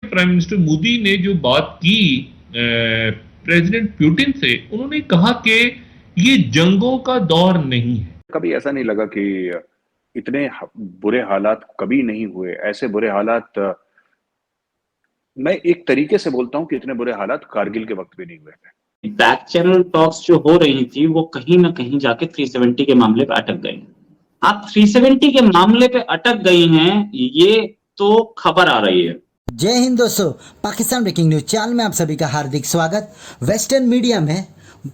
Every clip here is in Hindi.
प्राइम मिनिस्टर मोदी ने जो बात की प्रेसिडेंट पुतिन से, उन्होंने कहा कि ये जंगों का दौर नहीं है। कभी ऐसा नहीं लगा कि इतने बुरे हालात कभी नहीं हुए। ऐसे बुरे हालात मैं एक तरीके से बोलता हूं कि इतने बुरे हालात कारगिल के वक्त भी नहीं हुए थे। बैक चैनल टॉक्स जो हो रही थी वो कहीं ना कहीं जाके 370 के मामले पे अटक गई। आप 370 के मामले पे अटक गई हैं, ये तो खबर आ रही है। जय हिंद दोस्तों, पाकिस्तान ब्रेकिंग न्यूज चैनल में आप सभी का हार्दिक स्वागत। वेस्टर्न मीडिया में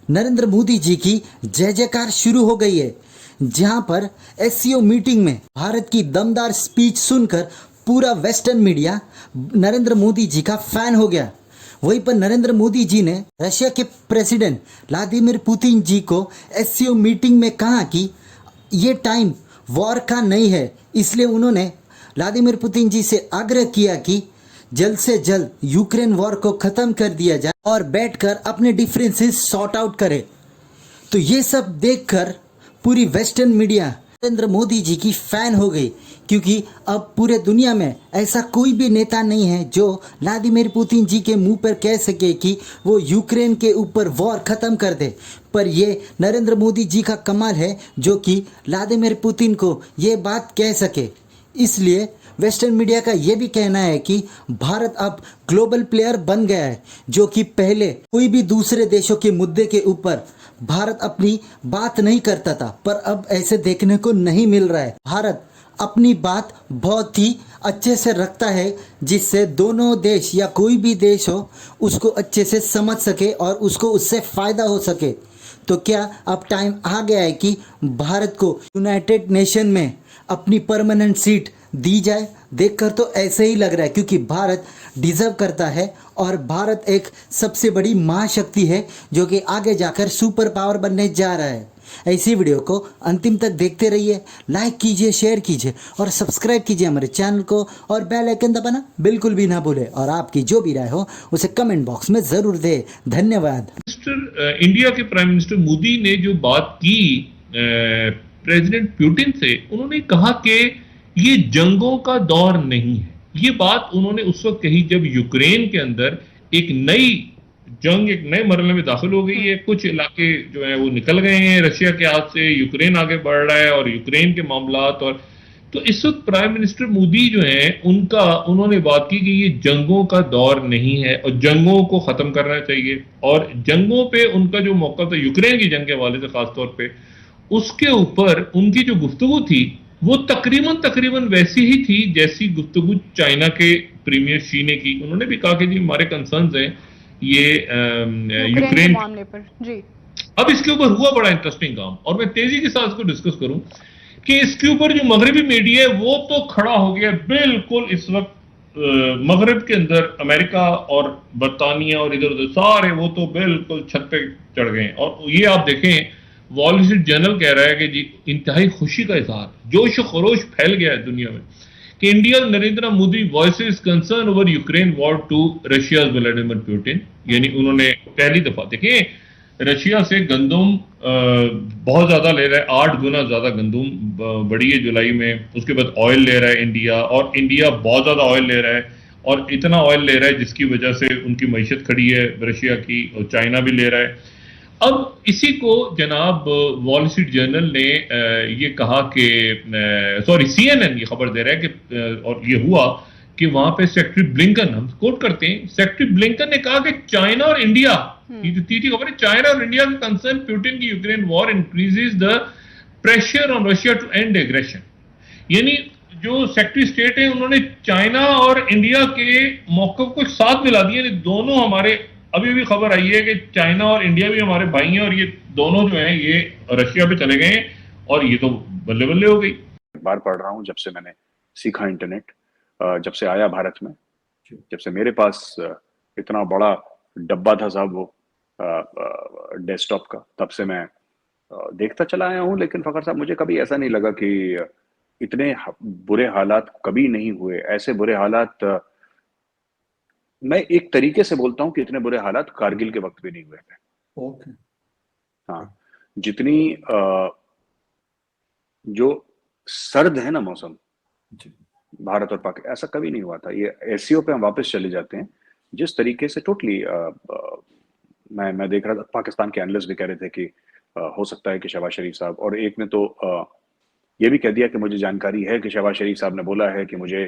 नरेंद्र मोदी जी की जय जयकार शुरू हो गई है, जहां पर एससीओ मीटिंग में भारत की दमदार स्पीच सुनकर पूरा वेस्टर्न मीडिया नरेंद्र मोदी जी का फैन हो गया। वहीं पर नरेंद्र मोदी जी ने रशिया के प्रेसिडेंट व्लादिमीर पुतिन जी को एससीओ मीटिंग में कहा कि ये टाइम वॉर का नहीं है, इसलिए उन्होंने व्लादिमीर पुतिन जी से आग्रह किया कि जल्द से जल्द यूक्रेन वॉर को ख़त्म कर दिया जाए और बैठकर अपने डिफरेंसेस सॉर्ट आउट करे। तो ये सब देखकर पूरी वेस्टर्न मीडिया नरेंद्र मोदी जी की फैन हो गई, क्योंकि अब पूरे दुनिया में ऐसा कोई भी नेता नहीं है जो व्लादिमीर पुतिन जी के मुंह पर कह सके कि वो यूक्रेन के ऊपर वॉर ख़त्म कर दे। पर ये नरेंद्र मोदी जी का कमाल है जो कि व्लादिमीर पुतिन को ये बात कह सके। इसलिए वेस्टर्न मीडिया का ये भी कहना है कि भारत अब ग्लोबल प्लेयर बन गया है, जो कि पहले कोई भी दूसरे देशों के मुद्दे के ऊपर भारत अपनी बात नहीं करता था, पर अब ऐसे देखने को नहीं मिल रहा है। भारत अपनी बात बहुत ही अच्छे से रखता है, जिससे दोनों देश या कोई भी देश हो उसको अच्छे से समझ सके और उसको उससे फ़ायदा हो सके। तो क्या अब टाइम आ गया है कि भारत को यूनाइटेड नेशन में अपनी परमानेंट सीट दी जाए? देखकर तो ऐसे ही लग रहा है, क्योंकि भारत डिज़र्व करता है और भारत एक सबसे बड़ी महाशक्ति है जो कि आगे जाकर सुपर पावर बनने जा रहा है। ऐसी वीडियो को अंतिम तक देखते रहिए, लाइक कीजिए, शेयर कीजिए और सब्सक्राइब कीजिए हमारे चैनल को, और बेल आइकन दबाना बिल्कुल भी ना भूलें। और आपकी जो भी राय हो उसे कमेंट बॉक्स में ज़रूर दें। धन्यवाद। इंडिया के प्राइम मिनिस्टर मोदी ने जो बात की प्रेसिडेंट पुतिन से, उन्होंने कहा कि ये जंगों का दौर नहीं है। ये बात उन्होंने उस वक्त कही जब यूक्रेन के अंदर एक नई जंग एक नए मरहले में दाखिल हो गई है। कुछ इलाके जो है वो निकल गए हैं रशिया के हाथ से, यूक्रेन आगे बढ़ रहा है और यूक्रेन के मामलात। और तो इस वक्त प्राइम मिनिस्टर मोदी जो है उन्होंने बात की कि ये जंगों का दौर नहीं है और जंगों को खत्म करना चाहिए। और जंगों पे उनका जो मौका था यूक्रेन की जंग के हवाले से खासतौर पे, उसके ऊपर उनकी जो गुफ्तगू थी वो तकरीबन वैसी ही थी जैसी गुफ्तगू चाइना के प्रीमियर शी ने की। उन्होंने भी कहा कि जी हमारे कंसर्न्स हैं ये यूक्रेन के मामले पर। जी, अब इसके ऊपर हुआ बड़ा इंटरेस्टिंग काम, और मैं तेजी के साथ इसको डिस्कस करूं कि इसके ऊपर जो मगरबी मीडिया है वो तो खड़ा हो गया बिल्कुल। इस वक्त मगरब के अंदर अमेरिका और बरतानिया और इधर उधर सारे वो तो बिल्कुल छत पे चढ़ गए। और ये आप देखें, वॉल स्ट्रीट जर्नल कह रहा है कि जी इंतहाई खुशी का इजहार, जोश खरोश फैल गया है दुनिया में कि India Narendra Modi voices concern over Ukraine war to Russia's Vladimir Putin. यानी उन्होंने पहली दफा, देखिए रशिया से गंदुम बहुत ज्यादा ले रहा है, 8 गुना ज्यादा गंदुम बढ़ी है जुलाई में। उसके बाद ऑयल ले रहा है इंडिया, और इंडिया बहुत ज्यादा ऑयल ले रहा है, और इतना ऑयल ले रहा है जिसकी वजह से उनकी मईशत खड़ी है रशिया की, और चाइना भी ले रहा है। अब इसी को जनाब वॉल स्ट्रीट जर्नल ने ये कहा कि सॉरी CNN ये खबर दे रहा है कि और ये हुआ कि वहां पे सेक्रेटरी ब्लिंकन, हम कोट करते हैं, सेक्रेटरी ब्लिंकन ने कहा कि चाइना और इंडिया, ये जो तीसरी खबर है, चाइना और इंडिया के कंसर्न पुतिन की Ukraine war increases the pressure on Russia to end aggression. यानी जो सेक्रेटरी स्टेट है उन्होंने चाइना और इंडिया के मौके को साथ मिला दिए। दोनों हमारे, अभी भी खबर आई है कि चाइना और इंडिया भी हमारे भाई हैं, और ये दोनों जो हैं ये रशिया पे चले गए हैं, और ये तो बल्ले बल्ले हो गई। बार पढ़ रहा हूँ जब से मैंने सीखा इंटरनेट, जब से आया भारत में, जब से मेरे पास इतना बड़ा डब्बा था साहब वो डेस्कटॉप का, तब से मैं देखता चला आया हूँ। लेकिन फखर साहब, मुझे कभी ऐसा नहीं लगा कि इतने बुरे हालात कभी नहीं हुए। ऐसे बुरे हालात मैं एक तरीके से बोलता हूं कि इतने बुरे हालात कारगिल के वक्त भी नहीं हुए थे। ओके। हाँ, जितनी जो सर्द है ना मौसम, भारत और पाकिस्तान, ऐसा कभी नहीं हुआ था। ये एससीओ पे हम वापस चले जाते हैं जिस तरीके से टोटली मैं देख रहा था, पाकिस्तान के एनालिस्ट भी कह रहे थे कि हो सकता है कि शहबाज शरीफ साहब, और एक ने तो ये भी कह दिया कि मुझे जानकारी है कि शहबाज शरीफ साहब ने बोला है कि मुझे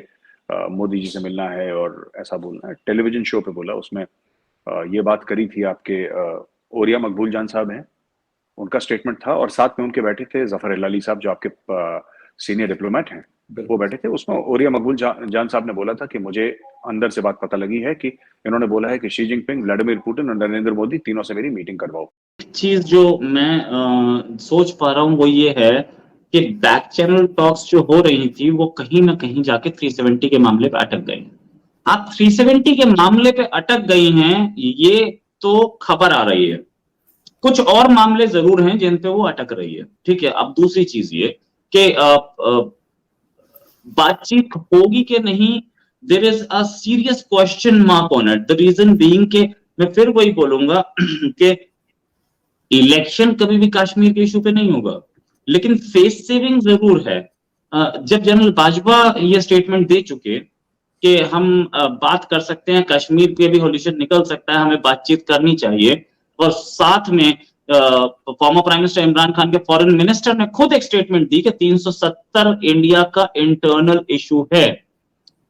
मोदी जी से मिलना है और ऐसा बोलना है। टेलीविजन शो पे बोला, उसमें ये बात करी थी आपके ओरिया मकबूल जान साहब हैं, उनका स्टेटमेंट था, और साथ में उनके बैठे थे जफर हिलाली साहब जो आपके सीनियर डिप्लोमेट हैं, वो बैठे थे। उसमें ओरिया मकबूल जान साहब ने बोला था कि मुझे अंदर से बात पता लगी है कि इन्होंने बोला है कि शी जिनपिंग, व्लादिमीर पुतिन और नरेंद्र मोदी तीनों से मेरी मीटिंग करवाओ। चीज जो मैं सोच पा रहा हूँ वो ये है कि बैक चैनल टॉक्स जो हो रही थी वो कहीं ना कहीं जाके 370 के मामले पे अटक गई। आप 370 के मामले पे अटक गई हैं, ये तो खबर आ रही है। कुछ और मामले जरूर हैं जिन पे वो अटक रही है, ठीक है। अब दूसरी चीज ये कि बातचीत होगी कि नहीं, there is a serious question mark on it. The reason being के मैं फिर वही बोलूंगा कि इलेक्शन कभी भी कश्मीर के इशू पे नहीं होगा, लेकिन फेस सेविंग जरूर है। जब जनरल बाजवा ये स्टेटमेंट दे चुके कि हम बात कर सकते हैं, कश्मीर पे भी सॉल्यूशन निकल सकता है, हमें बातचीत करनी चाहिए, और साथ में former prime minister Imran Khan के फॉरेन मिनिस्टर ने खुद एक स्टेटमेंट दी कि 370 इंडिया का इंटरनल इशू है।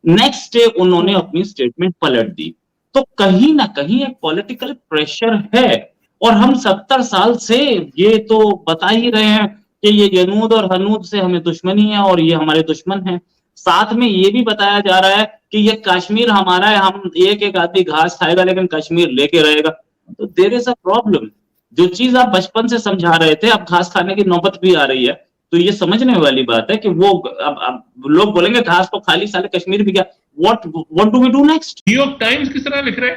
नेक्स्ट डे उन्होंने अपनी स्टेटमेंट पलट दी। तो कहीं ना कहीं एक पॉलिटिकल प्रेशर है, और हम 70 साल से ये तो बता ही रहे हैं कि ये यनूद और हनूद से हमें दुश्मनी है और ये हमारे दुश्मन हैं। साथ में ये भी बताया जा रहा है कि ये कश्मीर हमारा है, हम एक आदमी घास खाएगा लेकिन कश्मीर लेके रहेगा। तो देयर इज अ प्रॉब्लम। जो चीज आप बचपन से समझा रहे थे, अब घास खाने की नौबत भी आ रही है। तो ये समझने वाली बात है कि वो अब लोग बोलेंगे घास तो खाली, साले कश्मीर भी गया, what do we do next. New York Times किस तरह लिख रहा है,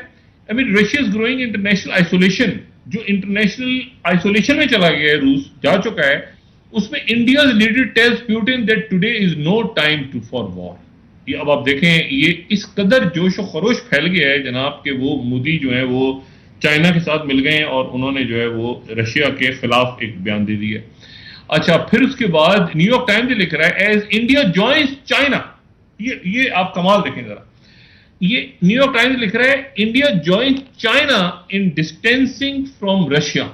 I mean Russia is growing international isolation. जो इंटरनेशनल आइसोलेशन में चला गया है, रूस जा चुका है, उसमें India leader tells Putin that today is no time to for war. ये अब आप देखें, ये इस कदर जोश और खरोश फैल गया है जनाब कि वो मोदी जो है वो चाइना के साथ मिल गए हैं और उन्होंने जो है वो रशिया के खिलाफ एक बयान दे दिया। अच्छा, फिर उसके बाद न्यूयॉर्क टाइम्स लिख रहा है एज इंडिया जॉइन्स चाइना। ये आप कमाल देखें जरा, ये न्यूयॉर्क टाइम्स लिख रहा है India joins China in distancing from Russia,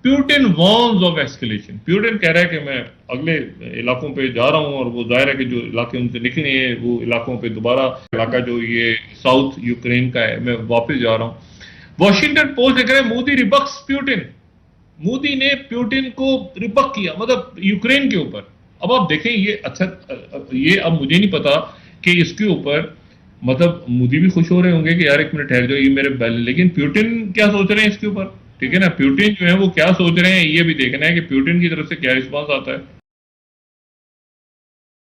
Putin warns of escalation. Putin कह रहा है कि मैं अगले इलाकों पे जा रहा हूं, और वो जाहिर है कि जो इलाके उनसे निकले हैं वो इलाकों पे दोबारा, इलाका जो ये साउथ यूक्रेन का है, मैं वापस जा रहा हूं। वॉशिंगटन पोस्ट लिख रहा है मोदी रिबक्स पुतिन। मोदी ने पुतिन को रिबक किया, मतलब यूक्रेन के ऊपर। अब आप देखें ये अच्छा, ये अब मुझे नहीं पता कि इसके ऊपर मतलब मोदी भी खुश हो रहे होंगे कि यार एक मिनट ठहर जाओ, ये मेरे बैल, लेकिन पुतिन क्या सोच रहे हैं इसके ऊपर, ठीक है ना। पुतिन जो है वो क्या सोच रहे हैं ये भी देखना है कि पुतिन की तरफ से क्या रिस्पॉन्स आता है।